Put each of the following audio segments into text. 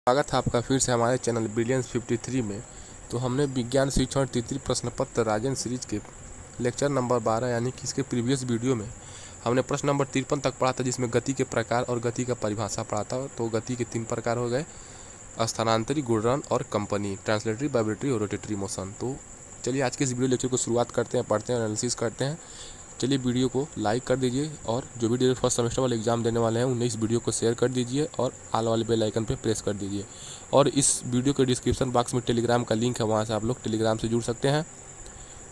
स्वागत है आपका फिर से हमारे चैनल ब्रिलियंस 53 में। तो हमने विज्ञान शिक्षण तृतीय प्रश्न पत्र राजेंद्र सीरीज के लेक्चर नंबर 12 यानी कि इसके प्रीवियस वीडियो में हमने प्रश्न नंबर 53 तक पढ़ा था, जिसमें गति के प्रकार और गति का परिभाषा पढ़ा था। तो गति के 3 प्रकार हो गए, स्थानांतरी, गुणन और कंपनी, ट्रांसलेटरी, वाइब्रेटरी और रोटेटरी मोशन। तो चलिए आज के इस वीडियो लेक्चर को शुरुआत करते हैं, पढ़ते हैं, एनालिसिस करते हैं। चलिए वीडियो को लाइक कर दीजिए और जो भी डायरेक्ट फर्स्ट सेमेस्टर वाले एग्जाम देने वाले हैं उन्हें इस वीडियो को शेयर कर दीजिए और आल वाले बेल आइकन पे प्रेस कर दीजिए। और इस वीडियो के डिस्क्रिप्शन बॉक्स में टेलीग्राम का लिंक है, वहाँ से आप लोग टेलीग्राम से जुड़ सकते हैं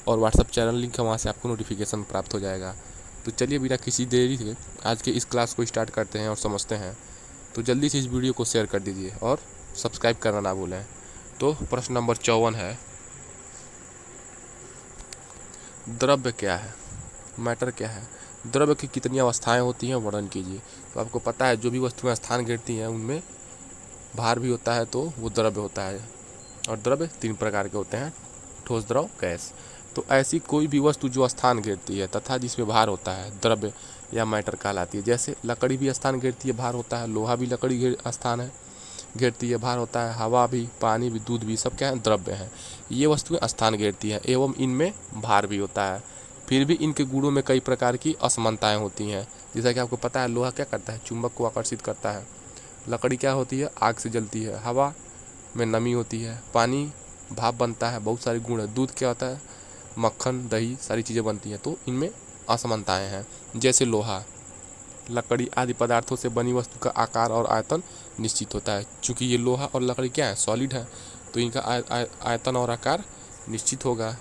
और व्हाट्सअप चैनल लिंक है, वहाँ से आपको नोटिफिकेशन प्राप्त हो जाएगा। तो चलिए बिना किसी देरी के आज के इस क्लास को स्टार्ट करते हैं और समझते हैं। तो जल्दी से इस वीडियो को शेयर कर दीजिए और सब्सक्राइब करना ना भूलें। तो प्रश्न नंबर 54 है, द्रव्य क्या है, मैटर क्या है, द्रव्य की कितनी अवस्थाएं होती हैं, वर्णन कीजिए। तो आपको पता है जो भी वस्तुएं स्थान घेरती हैं उनमें भार भी होता है, तो वो द्रव्य होता है। और द्रव्य 3 प्रकार के होते हैं, ठोस, द्रव, गैस। तो ऐसी कोई भी वस्तु जो स्थान घेरती है तथा जिसमें भार होता है, द्रव्य या मैटर कहलाती है। जैसे लकड़ी भी स्थान घेरती है, भार होता है। लोहा भी लकड़ी स्थान घेरती है, भार होता है। हवा भी, पानी भी, दूध भी, सब क्या है, द्रव्य हैं। ये वस्तुएं स्थान घेरती हैं एवं इनमें भार भी होता है। फिर भी इनके गुणों में कई प्रकार की असमानताएं होती हैं। जैसा कि आपको पता है, लोहा क्या करता है, चुंबक को आकर्षित करता है। लकड़ी क्या होती है, आग से जलती है। हवा में नमी होती है। पानी भाप बनता है, बहुत सारे गुण है। दूध क्या होता है, मक्खन, दही, सारी चीज़ें बनती हैं। तो इनमें असमानताएं हैं। जैसे लोहा, लकड़ी आदि पदार्थों से बनी वस्तु का आकार और आयतन निश्चित होता है। चूँकि ये लोहा और लकड़ी क्या है, सॉलिड है, तो इनका आयतन और आकार निश्चित होगा।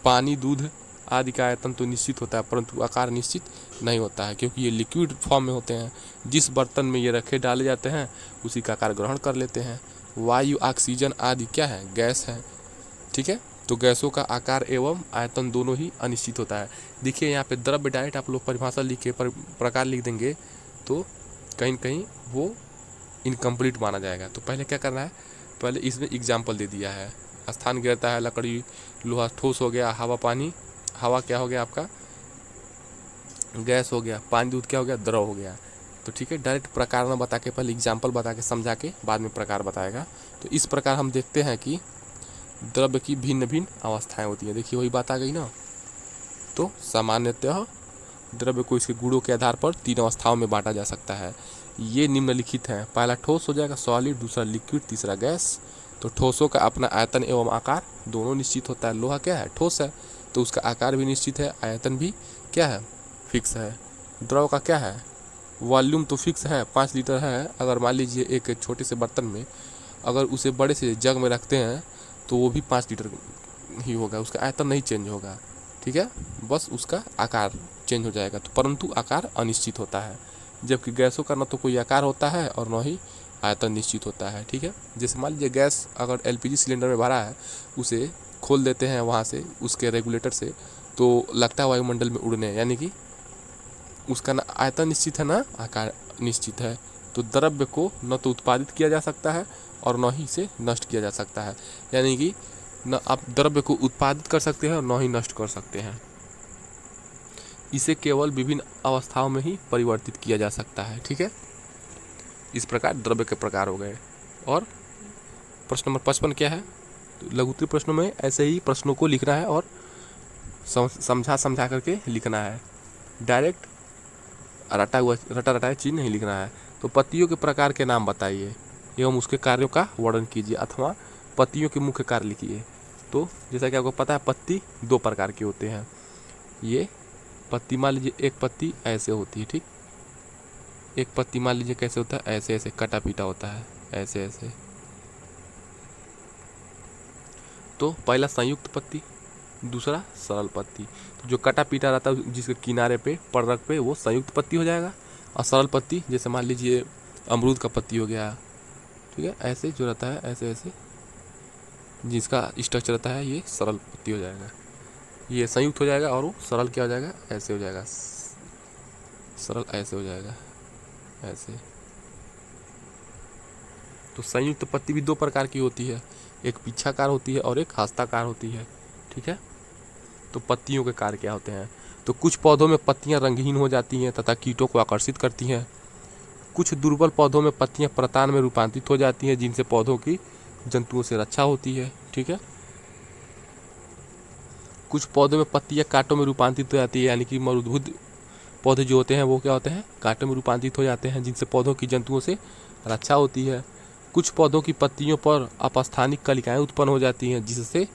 पानी, दूध आदि का आयतन तो निश्चित होता है, परंतु आकार निश्चित नहीं होता है, क्योंकि ये लिक्विड फॉर्म में होते हैं। जिस बर्तन में ये रखे डाले जाते हैं उसी का आकार ग्रहण कर लेते हैं। वायु, ऑक्सीजन आदि क्या है, गैस है। ठीक है, तो गैसों का आकार एवं आयतन दोनों ही अनिश्चित होता है। देखिए यहाँ पे द्रव्य डायरेक्ट आप लोग परिभाषा लिख के प्रकार लिख देंगे तो कहीं न कहीं वो इनकम्प्लीट माना जाएगा। तो पहले क्या करना है, पहले इसमें एग्जाम्पल दे दिया है। स्थान घेरता है, लकड़ी, लोहा ठोस हो गया, हवा पानी, हवा क्या हो गया आपका, गैस हो गया, पानी दूध क्या हो गया, द्रव हो गया। तो ठीक है, डायरेक्ट प्रकार ना बता के पहले एग्जाम्पल बता के समझा के बाद में प्रकार बताएगा। तो इस प्रकार हम देखते हैं कि द्रव्य की भिन्न भिन्न अवस्थाएं होती हैं। देखिए वही बात आ गई ना। तो सामान्यतः द्रव्य को इसके गुणों के आधार पर 3 अवस्थाओं में बांटा जा सकता है। ये निम्नलिखित हैं। पहला ठोस हो जाएगा, सॉलिड, दूसरा लिक्विड, तीसरा गैस। तो ठोसों का अपना आयतन एवं आकार दोनों निश्चित होता है। लोहा क्या है, ठोस है, तो उसका आकार भी निश्चित है, आयतन भी क्या है, फिक्स है। द्रव का क्या है, वॉल्यूम तो फिक्स है, 5 लीटर है। अगर मान लीजिए एक छोटे से बर्तन में अगर उसे बड़े से जग में रखते हैं तो वो भी 5 लीटर ही होगा, उसका आयतन नहीं चेंज होगा। ठीक है, बस उसका आकार चेंज हो जाएगा, तो परंतु आकार अनिश्चित होता है। जबकि गैसों का न तो कोई आकार होता है और न ही आयतन निश्चित होता है। ठीक है, जैसे मान लीजिए गैस अगर एलपीजी सिलेंडर में भरा है, उसे खोल देते हैं वहाँ से उसके रेगुलेटर से, तो लगता है वायुमंडल में उड़ने, यानी कि उसका ना आयतन निश्चित है ना आकार निश्चित है। तो द्रव्य को न तो उत्पादित किया जा सकता है और न ही इसे नष्ट किया जा सकता है। यानी कि न आप द्रव्य को उत्पादित कर सकते हैं और न ही नष्ट कर सकते हैं। इसे केवल विभिन्न अवस्थाओं में ही परिवर्तित किया जा सकता है। ठीक है, इस प्रकार द्रव्य के प्रकार हो गए। और प्रश्न नंबर 55 क्या है, तो लघुत्तरीय प्रश्नों में ऐसे ही प्रश्नों को लिखना है और समझा करके लिखना है। डायरेक्ट रटा रटाया चीज नहीं लिखना है। तो पत्तियों के प्रकार के नाम बताइए एवं उसके कार्यों का वर्णन कीजिए, अथवा पत्तियों के मुख्य कार्य लिखिए। तो जैसा कि आपको पता है, पत्ती 2 प्रकार के होते हैं। ये पत्ती मान लीजिए एक पत्ती ऐसे होती है, ठीक, एक पत्ती मान लीजिए कैसे होता है, ऐसे ऐसे कटा पीटा होता है, ऐसे ऐसे। तो पहला संयुक्त पत्ती, दूसरा सरल पत्ती। तो जो कटा पीटा रहता है जिसके किनारे पे पड़रक पे, वो संयुक्त पत्ती हो जाएगा। और सरल पत्ती जैसे मान लीजिए अमरूद का पत्ती हो गया, ठीक है, ऐसे जो रहता है ऐसे ऐसे जिसका स्ट्रक्चर रहता है, ये सरल पत्ती हो जाएगा। ये संयुक्त हो जाएगा और वो सरल क्या हो जाएगा, ऐसे हो जाएगा, सरल ऐसे हो जाएगा, ऐसे। तो संयुक्त पत्ती भी 2 प्रकार की होती है, एक पिच्छाकार होती है और एक हस्ताकार होती है। ठीक है, तो पत्तियों के कार्य क्या होते हैं। तो कुछ पौधों में पत्तियां रंगहीन हो जाती हैं तथा कीटों को आकर्षित करती हैं। कुछ दुर्बल पौधों में पत्तियां प्रतान में रूपांतरित हो जाती हैं, जिनसे पौधों की जंतुओं से रक्षा होती है। ठीक है, कुछ पौधों में पत्तियां कांटों में रूपांतरित हो जाती है, यानी कि मरुद्भुत पौधे जो होते हैं वो क्या होते हैं, कांटों में रूपांतरित हो जाते हैं, जिनसे पौधों की जंतुओं से रक्षा होती है। कुछ पौधों की पत्तियों पर अपस्थानिक कलिकाएं उत्पन्न हो जाती हैं, जिससे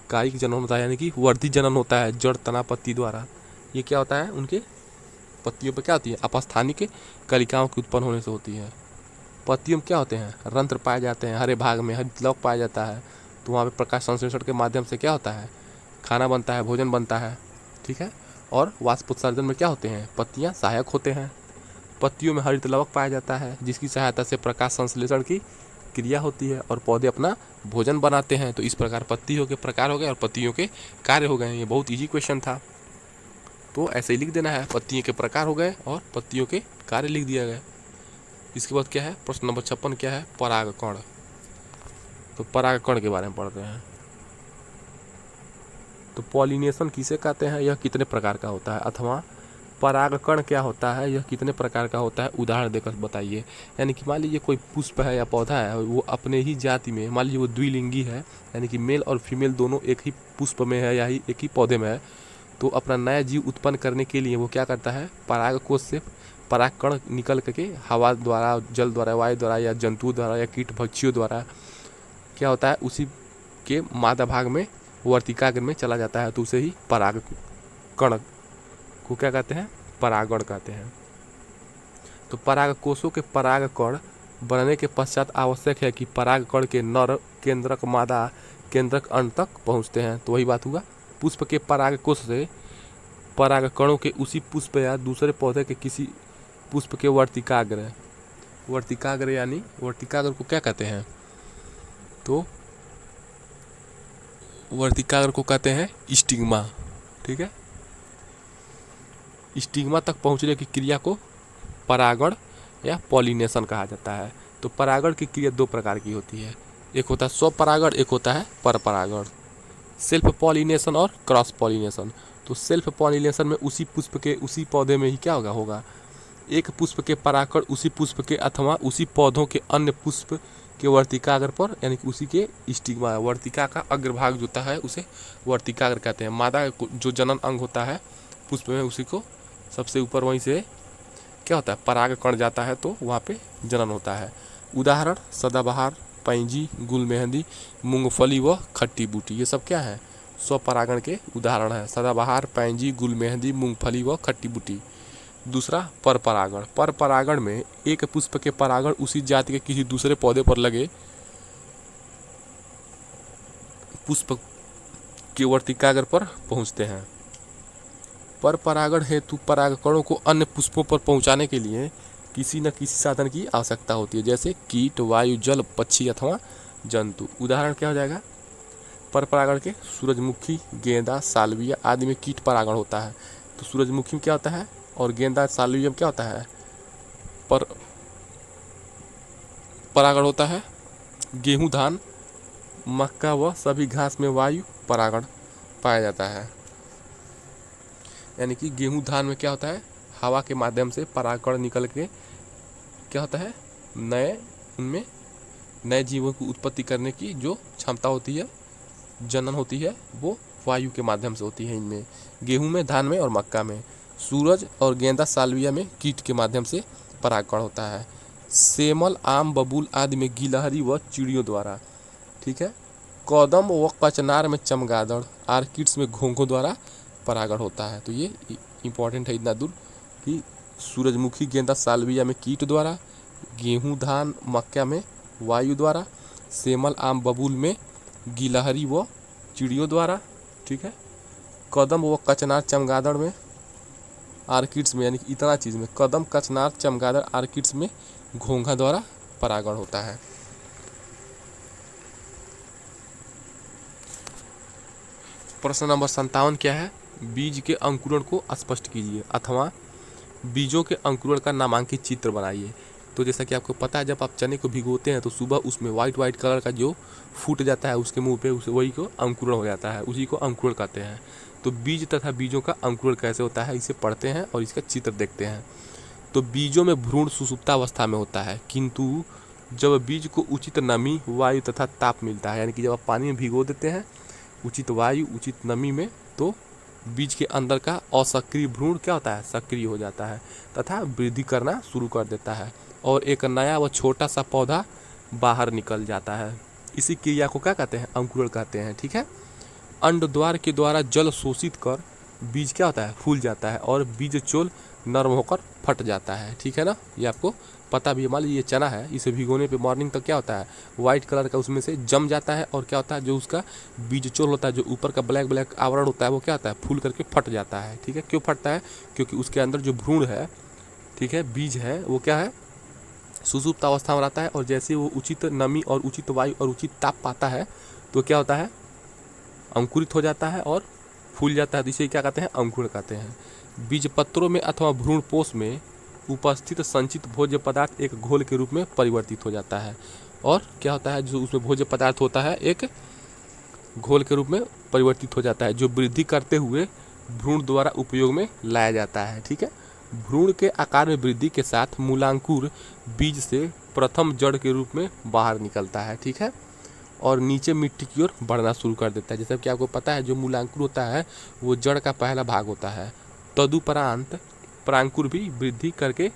कायिक जनन होता है, यानी कि वर्धी जनन होता है जड़ तना पत्ती द्वारा। ये क्या होता है, उनके पत्तियों पर क्या होती है, अपस्थानिक कलिकाओं के उत्पन्न होने से होती है। पत्तियों में क्या होते हैं, रंध्र पाए जाते हैं, हरे भाग में हरित लौक पाया जाता है, तो वहाँ पे प्रकाश संश्लेषण के माध्यम से क्या होता है, खाना बनता है, भोजन बनता है। ठीक है, और वाष्पोत्सर्जन में क्या होते हैं, पत्तियाँ सहायक होते हैं। पत्तियों में हरित लवक पाया जाता है, जिसकी सहायता से प्रकाश संश्लेषण की क्रिया होती है और पौधे अपना भोजन बनाते हैं। तो इस प्रकार पत्तियों के प्रकार हो गए और पत्तियों के कार्य हो गए। ये बहुत ईजी क्वेश्चन था, तो ऐसे ही लिख देना है, पत्तियों के प्रकार हो गए और पत्तियों के कार्य लिख दिया गया। इसके बाद क्या है, प्रश्न नंबर 56 क्या है, परागकण। तो परागकण के बारे में पढ़ते हैं। तो पॉलिनेशन किसे कहते हैं, यह कितने प्रकार का होता है, अथवा परागकण क्या होता है, यह कितने प्रकार का होता है, उदाहरण देकर बताइए। यानी कि मान लीजिए कोई पुष्प है या पौधा है, वो अपने ही जाति में, मान लीजिए वो द्विलिंगी है, यानी कि मेल और फीमेल दोनों एक ही पुष्प में है या ही एक ही पौधे में है, तो अपना नया जीव उत्पन्न करने के लिए वो क्या करता है, परागकोश से परागकण निकल करके हवा द्वारा, जल द्वारा, वायु द्वारा या जंतुओं द्वारा या कीट भक्षियों द्वारा क्या होता है, उसी के मादा भाग में वर्तिकाग्र में चला जाता है, तो उसे ही परागकण को क्या कहते हैं, परागण कहते हैं। तो परागकोशों के परागकण बनने के पश्चात आवश्यक है कि परागकण के नर केंद्रक मादा केंद्रक अंत तक पहुंचते हैं। तो वही बात हुआ, पुष्प के परागकोश से परागकणों के उसी पुष्प या दूसरे पौधे के किसी पुष्प के वर्तिकाग्र, वर्तिकाग्र यानी वर्तिकाग्र को क्या कहते हैं, तो वर्तिकाग्र को कहते हैं स्टिग्मा। ठीक है, स्टिग्मा तक पहुंचने की क्रिया को परागण या पॉलिनेशन कहा जाता है। तो परागण की क्रिया दो प्रकार की होती है, एक होता है स्वपरागण, एक होता है परपरागण। सेल्फ पॉलिनेशन और क्रॉस पॉलिनेशन। तो सेल्फ पॉलिनेशन में उसी पुष्प के उसी पौधे में ही क्या होगा, एक पुष्प के परागकण उसी पुष्प के अथवा उसी पौधों के अन्य पुष्प के वर्तिकाग्र पर, यानी कि उसी के स्टिग्मा, वर्तिका का अग्रभाग जो होता है उसे वर्तिकाग्र कहते हैं। मादा जो जनन अंग होता है पुष्प में, उसी को सबसे ऊपर वहीं से क्या होता है, परागकण जाता है, तो वहाँ पे जनन होता है। उदाहरण सदाबहार, पैंजी, गुलमेहंदी, मूंगफली व खट्टी बूटी, ये सब क्या है, स्वपरागण के उदाहरण है। सदाबहार, पैंजी, गुलमेहंदी, मूंगफली व खट्टी बूटी। दूसरा परपरागण। परपरागण में एक पुष्प के परागण उसी जाति के किसी दूसरे पौधे पर लगे पुष्प के वर्तिकाग्र पर पहुँचते हैं। परपरागण हेतु परागकणों को अन्य पुष्पों पर पहुंचाने के लिए किसी न किसी साधन की आवश्यकता होती है, जैसे कीट, वायु, जल, पक्षी अथवा जंतु। उदाहरण क्या हो जाएगा, परपरागण के सूरजमुखी, गेंदा, सालविया आदि में कीट परागण होता है। तो सूरजमुखी में क्या होता है और गेंदा, सालविया में क्या होता है, परागण होता है। गेहूँ, धान, मक्का व सभी घास में वायु परागण पाया जाता है। यानी कि गेहूँ, धान में क्या होता है, हवा के माध्यम से परागकण निकल के क्या होता है, उनमें नए जीवों की उत्पत्ति करने की जो क्षमता होती है, जनन होती है, वो वायु के माध्यम से होती है इनमें, गेहूं में, धान में और मक्का में। सूरज और गेंदा, सालविया में कीट के माध्यम से परागकण होता है। सेमल, आम, बबूल आदि में गिलहरी व चिड़ियों द्वारा। ठीक है, कौदम व कचनार में चमगादड़, आर्किड्स में घोंघों द्वारा परागण होता है। तो ये इंपॉर्टेंट है इतना दूर कि सूरजमुखी, गेंदा, सालविया में कीट द्वारा, गेहूं, धान, मक्का में वायु द्वारा, सेमल, आम, बबूल में गिलहरी व चिड़ियों द्वारा। ठीक है, कदम व कचनार, चमगादड़ में, आर्किड्स में, यानी कि इतना चीज़ में कदम, कचनार, चमगादड़, आर्किड्स में घोंघा द्वारा परागण होता है। प्रश्न नंबर 57 क्या है, बीज के अंकुरण को स्पष्ट कीजिए अथवा बीजों के अंकुरण का नामांकित चित्र बनाइए। तो जैसा कि आपको पता है, जब आप चने को भिगोते हैं तो सुबह उसमें वाइट कलर का जो फूट जाता है उसके मुंह पे, उसे वही को अंकुरण हो जाता है, उसी को अंकुरण कहते हैं। तो बीज तथा बीजों का अंकुरण कैसे होता है, इसे पढ़ते हैं और इसका चित्र देखते हैं। तो बीजों में भ्रूण सुषुप्तावस्था में होता है, किंतु जब बीज को उचित नमी, वायु तथा ताप मिलता है, यानी कि जब आप पानी में भिगो देते हैं उचित वायु उचित नमी में, तो बीज के अंदर का असक्रिय भ्रूण क्या होता है, सक्रिय हो जाता है तथा वृद्धि करना शुरू कर देता है और एक नया व छोटा सा पौधा बाहर निकल जाता है। इसी क्रिया को क्या कहते हैं, अंकुरण कहते हैं। ठीक है, अंड द्वार के द्वारा जल शोषित कर बीज क्या होता है, फूल जाता है और बीज चोल नरम होकर फट जाता है। ठीक है ना, ये आपको पता भी है। मान लीजिए ये चना है, इसे भिगोने पे मॉर्निंग तक क्या होता है, वाइट कलर का उसमें से जम जाता है और क्या होता है, जो उसका बीज चोल होता है, जो ऊपर का ब्लैक ब्लैक आवरण होता है, वो क्या होता है, फूल करके फट जाता है। ठीक है, क्यों फटता है, क्योंकि उसके अंदर जो भ्रूण है, ठीक है, बीज है, वो क्या है, सुषुप्त अवस्था में रहता है और जैसे वो उचित नमी और उचित वायु और उचित ताप पाता है तो क्या होता है, अंकुरित हो जाता है और फूल जाता है। तो इसे क्या कहते हैं, अंकुरण कहते हैं। बीज पत्रों में अथवा भ्रूणपोष में उपस्थित संचित भोज्य पदार्थ एक घोल के रूप में परिवर्तित हो जाता है और क्या होता है, जो उसमें भोज्य पदार्थ होता है एक घोल के रूप में परिवर्तित हो जाता है, जो वृद्धि करते हुए भ्रूण द्वारा उपयोग में लाया जाता है। ठीक है, भ्रूण के आकार में वृद्धि के साथ मूलांकुर बीज से प्रथम जड़ के रूप में बाहर निकलता है। ठीक है, और नीचे मिट्टी की ओर बढ़ना शुरू कर देता है। जैसे कि आपको पता है, जो मूलांकुर होता है वो जड़ का पहला भाग होता है। तदुपरांत प्रांकुर भी वृद्धि करके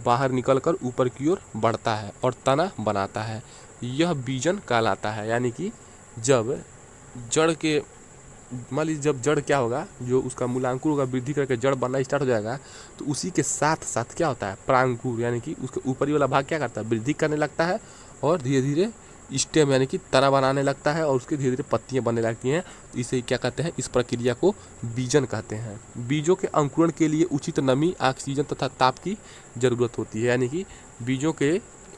बाहर निकलकर ऊपर की ओर बढ़ता है और तना बनाता है। यह बीजन कहलाता है। यानी कि जब जड़ के, मान लीजिए जब जड़ क्या होगा, जो उसका मूलांकुर होगा वृद्धि करके जड़ बनना स्टार्ट हो जाएगा, तो उसी के साथ साथ क्या होता है, प्रांकुर यानी कि उसके ऊपरी वाला भाग क्या करता है, वृद्धि करने लगता है और धीरे धीरे स्टेम यानी कि तना बनाने लगता है और उसके धीरे धीरे पत्तियां बनने लगती हैं। इसे क्या कहते हैं, इस प्रक्रिया को बीजन कहते हैं। बीजों के अंकुरण के लिए उचित नमी, ऑक्सीजन तथा ताप की जरूरत होती है। यानी कि बीजों के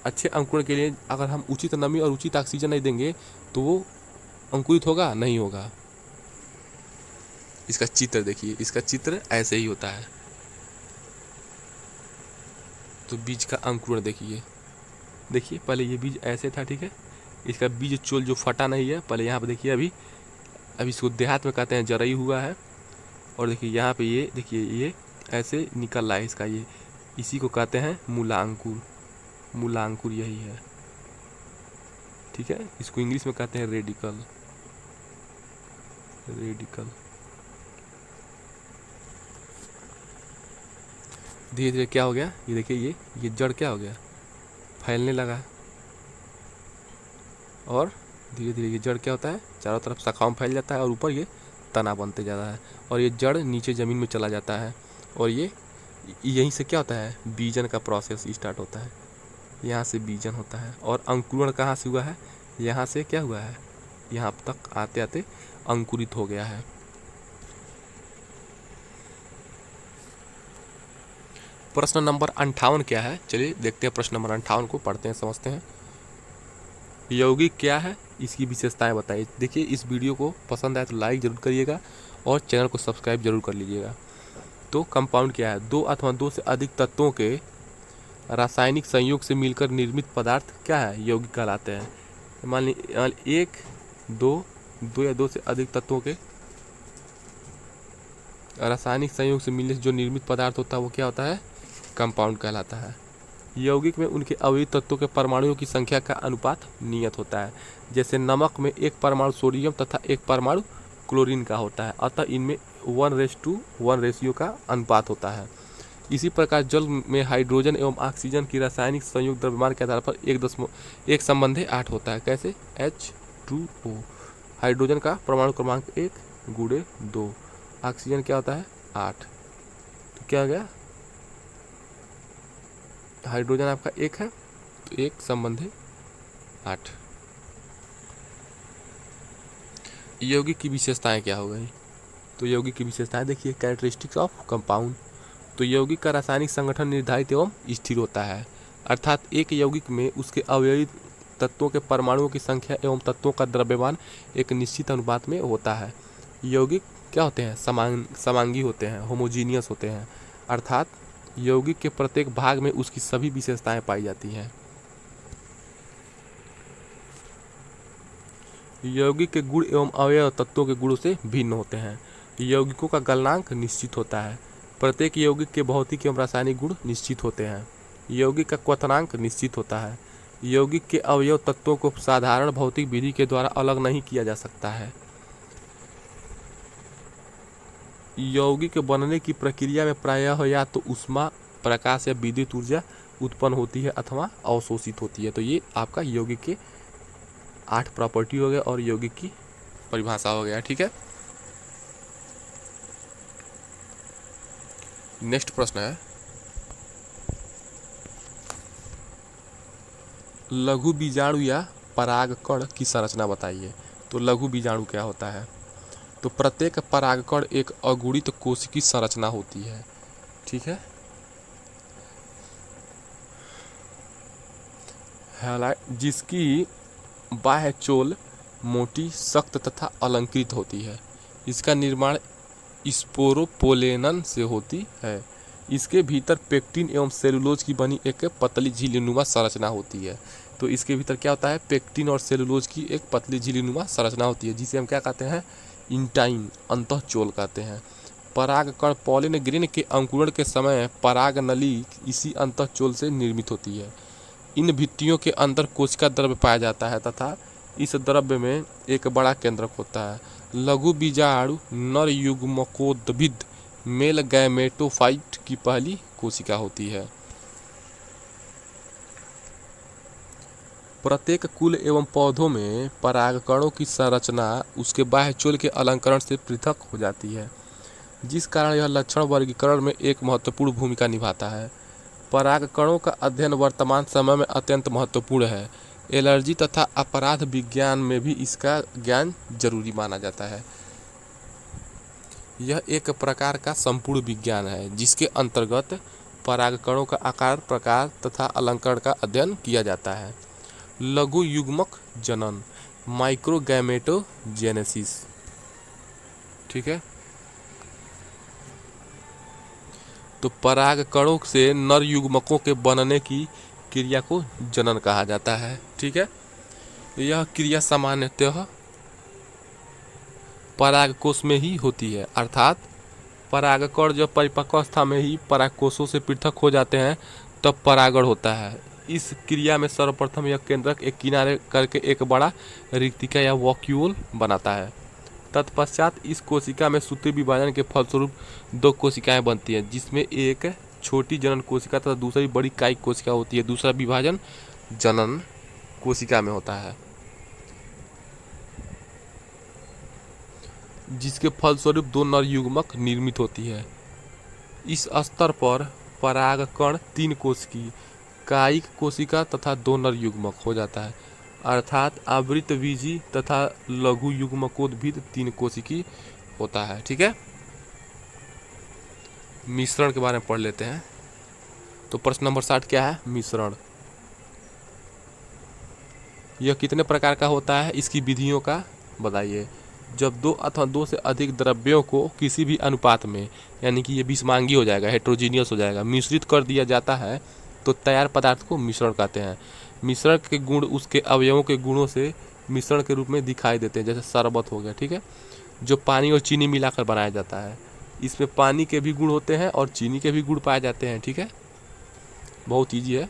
अच्छे अंकुरण के लिए अगर हम उचित नमी और उचित ऑक्सीजन नहीं देंगे तो वो अंकुरित होगा नहीं होगा। इसका चित्र देखिए, इसका चित्र ऐसे ही होता है। तो बीज का अंकुरण देखिए, देखिए पहले ये बीज ऐसे था, ठीक है, इसका बीज चोल जो फटा नहीं है, पहले यहाँ पे देखिए, अभी इसको देहात में कहते हैं जरई हुआ है और देखिए यहाँ पे ये देखिए ये ऐसे निकल रहा है इसका, ये इसी को कहते हैं मूलांकुर। मूलांकुर यही है। ठीक है, इसको इंग्लिश में कहते हैं रेडिकल। रेडिकल धीरे धीरे क्या हो गया, ये देखिए ये जड़ क्या हो गया, फैलने लगा और धीरे धीरे ये जड़ क्या होता है, चारों तरफ शाखाओं में फैल जाता है और ऊपर ये तना बनते जाता है और ये जड़ नीचे ज़मीन में चला जाता है और ये यहीं से क्या होता है, बीजन का प्रोसेस स्टार्ट होता है। यहाँ से बीजन होता है और अंकुरण कहाँ से हुआ है, यहाँ से क्या हुआ है, यहाँ तक आते आते अंकुरित हो गया है। प्रश्न नंबर 58 क्या है, चलिए देखते हैं। प्रश्न नंबर 58 को पढ़ते हैं, समझते हैं। यौगिक क्या है, इसकी विशेषताएं बताइए। देखिए इस वीडियो को पसंद आए तो लाइक जरूर करिएगा और चैनल को सब्सक्राइब जरूर कर लीजिएगा। तो कंपाउंड क्या है, दो अथवा दो से अधिक तत्वों के रासायनिक संयोग से मिलकर निर्मित पदार्थ क्या है, यौगिक कहलाते हैं। मान लीजिए एक, दो या दो से अधिक तत्वों के रासायनिक संयोग से मिलने से जो निर्मित पदार्थ होता है वो क्या होता है, कंपाउंड कहलाता है। यौगिक में उनके अवयवी तत्वों के परमाणुओं की संख्या का अनुपात नियत होता है। जैसे नमक में एक परमाणु सोडियम तथा एक परमाणु क्लोरीन का होता है, अतः इनमें 1:1 रेशियो का अनुपात होता है। इसी प्रकार जल में हाइड्रोजन एवं ऑक्सीजन की रासायनिक संयुक्त द्रव्यमान के आधार पर 1 संबंधी 8 होता है। कैसे, H2O, हाइड्रोजन का परमाणु क्रमांक 1 गुणे 2, ऑक्सीजन क्या होता है 8। तो क्या हो गया, हाइड्रोजन आपका 1 है तो 1 संबंधी 8। यौगिक की विशेषताएं क्या हो गई, तो यौगिक की विशेषताएं देखिए, कैरेक्टरिस्टिक्स ऑफ कंपाउंड। तो यौगिक का रासायनिक संगठन निर्धारित एवं स्थिर होता है, अर्थात एक यौगिक में उसके अवयवी तत्वों के परमाणुओं की संख्या एवं तत्वों का द्रव्यमान एक निश्चित अनुपात में होता है। यौगिक क्या होते हैं, समांगी होते हैं, होमोजीनियस होते हैं, अर्थात यौगिक के प्रत्येक भाग में उसकी सभी विशेषताएं पाई जाती हैं। यौगिक के गुण एवं अवयव तत्वों के गुणों से भिन्न होते हैं। यौगिकों का गलनांक निश्चित होता है प्रत्येक यौगिक के भौतिक एवं रासायनिक गुण निश्चित होते हैं। यौगिक का क्वथनांक निश्चित होता है। यौगिक के अवयव तत्वों को साधारण भौतिक विधि के द्वारा अलग नहीं किया जा सकता है। यौगिक बनने की प्रक्रिया में प्रायः या तो ऊष्मा, प्रकाश या विद्युत ऊर्जा उत्पन्न होती है अथवा अवशोषित होती है। तो ये आपका यौगिक के 8 प्रॉपर्टी हो गया और यौगिक की परिभाषा हो गया। ठीक है, नेक्स्ट प्रश्न है, लघु बीजाणु या परागकण की संरचना बताइए। तो लघु बीजाणु क्या होता है? तो प्रत्येक परागकण एक अगुणित कोशिकी संरचना होती है। ठीक है, जिसकी बाह्य चोल मोटी, सख्त तथा अलंकृत होती है। इसका निर्माण स्पोरोपोलेनन से होती है। इसके भीतर पेक्टिन एवं सेलुलोज की बनी एक पतली झिल्लीनुमा संरचना होती है। तो इसके भीतर क्या होता है? पेक्टिन और सेलुलोज की एक पतली झिल्लीनुमा संरचना होती है, जिसे हम क्या कहते हैं? इंटाइन, अंतःचोल कहते हैं। परागकण पॉलिन ग्रेन के अंकुरण के समय पराग नली इसी अंतःचोल से निर्मित होती है। इन भित्तियों के अंदर कोशिका द्रव्य पाया जाता है तथा इस द्रव्य में एक बड़ा केंद्रक होता है। लघु बीजाणु नर युग्मकोद्भिद मेल गैमेटोफाइट की पहली कोशिका होती है। प्रत्येक कुल एवं पौधों में परागकणों की संरचना उसके बाह्य चोल के अलंकरण से पृथक हो जाती है, जिस कारण यह लक्षण वर्गीकरण में एक महत्वपूर्ण भूमिका निभाता है। परागकणों का अध्ययन वर्तमान समय में अत्यंत महत्वपूर्ण है। एलर्जी तथा अपराध विज्ञान में भी इसका ज्ञान जरूरी माना जाता है। यह एक प्रकार का संपूर्ण विज्ञान है जिसके अंतर्गत परागकणों का आकार, प्रकार तथा अलंकरण का अध्ययन किया जाता है। लघु युग्मक जनन, माइक्रोगैमेटोजेनेसिस। ठीक है, तो परागकणों से नर युग्मकों के बनने की क्रिया को जनन कहा जाता है। ठीक है, यह क्रिया सामान्यतः परागकोश में ही होती है, अर्थात परागकण जब परिपक्वावस्था में ही परागकोशों से पृथक हो जाते हैं तब परागण होता है। इस क्रिया में सर्वप्रथम यह केंद्रक एक किनारे करके एक बड़ा रिक्तिका या वॉक्यूल बनाता है। तत्पश्चात इस कोशिका में सूत्री विभाजन के फलस्वरूप 2 कोशिकाएं बनती हैं, जिसमें एक छोटी जनन कोशिका तथा दूसरी बड़ी कायिक कोशिका होती है। दूसरा विभाजन जनन कोशिका में होता है, जिसके फलस्वरूप 2 नर युग्मक निर्मित होती है। इस स्तर पर परागकण 3 कोशिकी, कायिक कोशिका तथा 2 नर युग्मक हो जाता है, अर्थात आवृतबीजी तथा लघु युग्मकोद्भिद 3 कोशिकी होता है। ठीक है, मिश्रण के बारे में पढ़ लेते हैं। तो प्रश्न नंबर 60 क्या है? मिश्रण। यह कितने प्रकार का होता है? इसकी विधियों का बताइए। जब 2 अथवा 2 से अधिक द्रव्यों को किसी भी अनुपात में, यानी कि ये विषमांगी हो जाएगा, हेट्रोजीनियस हो जाएगा, मिश्रित कर दिया जाता है तो तैयार पदार्थ को मिश्रण कहते हैं। मिश्रण के गुण उसके अवयवों के गुणों से मिश्रण के रूप में दिखाई देते हैं, जैसे शरबत हो गया। ठीक है, जो पानी और चीनी मिलाकर बनाया जाता है। इसमें पानी के भी गुण होते हैं और चीनी के भी गुण पाए जाते हैं। ठीक है, बहुत ईजी है।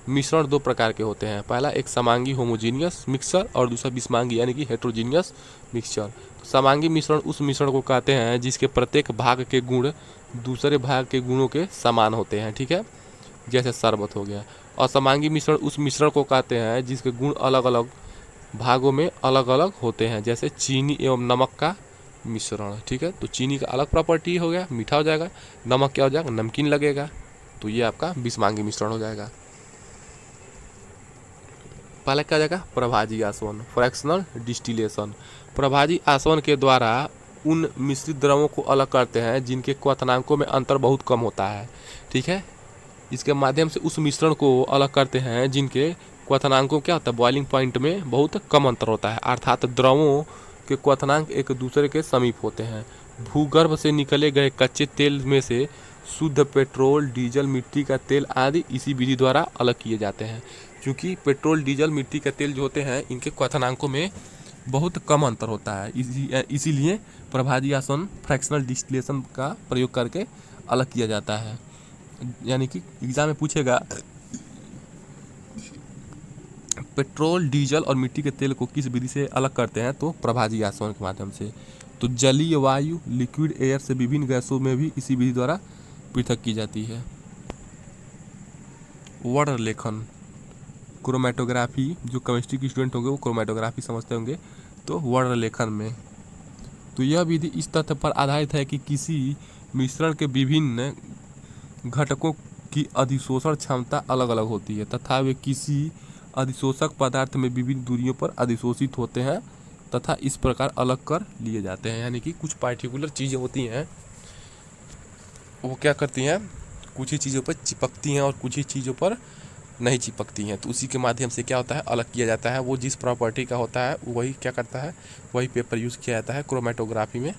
मिश्रण 2 प्रकार के होते हैं। पहला एक समांगी होमोजीनियस मिक्सचर और दूसरा विषमांगी यानी कि हेट्रोजीनियस मिक्सचर। समांगी मिश्रण उस मिश्रण को कहते हैं जिसके प्रत्येक भाग के गुण दूसरे भाग के गुणों के समान होते हैं। ठीक है, जैसे शरबत हो गया। और समांगी मिश्रण उस मिश्रण को कहते हैं जिसके गुण अलग अलग भागों में अलग अलग होते हैं, जैसे चीनी एवं नमक का मिश्रण। ठीक है, तो चीनी का अलग प्रॉपर्टी हो गया, मीठा हो जाएगा। नमक क्या हो जाएगा? नमकीन लगेगा। तो ये आपका विषमांगी मिश्रण हो जाएगा। पहले क्या हो जाएगा? प्रभाजी आसवन, फ्रैक्शनल डिस्टिलेशन। प्रभाजी आसवन के द्वारा उन मिश्रित द्रवों को अलग करते हैं जिनके क्वथनांकों में अंतर बहुत कम होता है। ठीक है, इसके माध्यम से उस मिश्रण को अलग करते हैं जिनके क्वथनांकों क्या होता है? बॉइलिंग पॉइंट में बहुत कम अंतर होता है, अर्थात द्रवों के क्वथनांक एक दूसरे के समीप होते हैं। भूगर्भ से निकले गए कच्चे तेल में से शुद्ध पेट्रोल, डीजल, मिट्टी का तेल आदि इसी विधि द्वारा अलग किए जाते हैं। क्योंकि पेट्रोल, डीजल, मिट्टी का तेल जो होते हैं इनके क्वथनांकों में बहुत कम अंतर होता है, इसीलिए प्रभाजी आसवन फ्रैक्शनल डिस्टिलेशन का प्रयोग करके अलग किया जाता है। यानी कि एग्जाम में पूछेगा पेट्रोल, डीजल और मिट्टी के तेल को किस विधि से अलग करते हैं, तो प्रभाजी आसवन के माध्यम से। तो जलीय वायु, लिक्विड एयर से विभिन्न गैसों में भी इसी विधि द्वारा पृथक की जाती है। वर्ण लेखन, क्रोमेटोग्राफी, जो केमिस्ट्री के स्टूडेंट होंगे वो क्रोमेटोग्राफी समझते होंगे, तो वर्ण लेखन में तो यह विधि इस तथ्य पर आधारित है कि किसी मिश्रण के विभिन्न घटकों की अधिशोषण क्षमता अलग अलग होती है तथा वे किसी अधिशोषक पदार्थ में विभिन्न दूरियों पर अधिशोषित होते हैं तथा इस प्रकार अलग कर लिए जाते हैं। यानी कि कुछ पार्टिकुलर चीज़ें होती हैं वो क्या करती हैं, कुछ ही चीज़ों पर चिपकती हैं और कुछ ही चीज़ों पर नहीं चिपकती हैं, तो उसी के माध्यम से क्या होता है, अलग किया जाता है। वो जिस प्रॉपर्टी का होता है वही क्या करता है, वही पेपर यूज़ किया जाता है क्रोमेटोग्राफी में।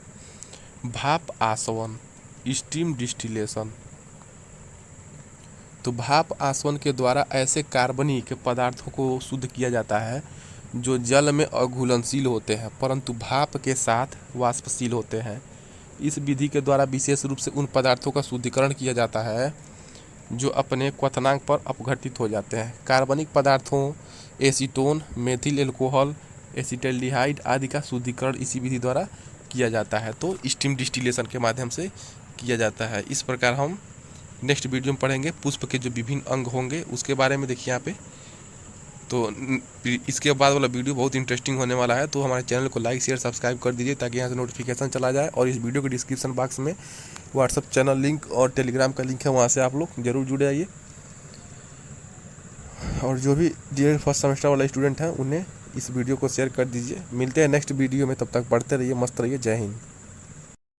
भाप आसवन, स्टीम डिस्टिलेशन, तो भाप आसवन के द्वारा ऐसे कार्बनिक पदार्थों को शुद्ध किया जाता है जो जल में अघुलनशील होते हैं परंतु भाप के साथ वाष्पशील होते हैं। इस विधि के द्वारा विशेष रूप से उन पदार्थों का शुद्धिकरण किया जाता है जो अपने क्वथनांक पर अपघटित हो जाते हैं। कार्बनिक पदार्थों एसीटोन, मेथिल एल्कोहल, एसिटल्डिहाइड आदि का शुद्धिकरण इसी विधि द्वारा किया जाता है, तो स्टीम डिस्टिलेशन के माध्यम से किया जाता है। इस प्रकार हम नेक्स्ट वीडियो में पढ़ेंगे पुष्प के जो विभिन्न अंग होंगे उसके बारे में। देखिए यहाँ पे तो इसके बाद वाला वीडियो बहुत इंटरेस्टिंग होने वाला है, तो हमारे चैनल को लाइक शेयर सब्सक्राइब कर दीजिए ताकि यहाँ से नोटिफिकेशन चला जाए। और इस वीडियो के डिस्क्रिप्शन बॉक्स में व्हाट्सअप चैनल लिंक और टेलीग्राम का लिंक है, वहाँ से आप लोग जरूर जुड़ जाइए। और जो भी DL फर्स्ट सेमेस्टर वाला स्टूडेंट हैं उन्हें इस वीडियो को शेयर कर दीजिए। मिलते हैं नेक्स्ट वीडियो में, तब तक पढ़ते रहिए, मस्त रहिए। जय हिंद।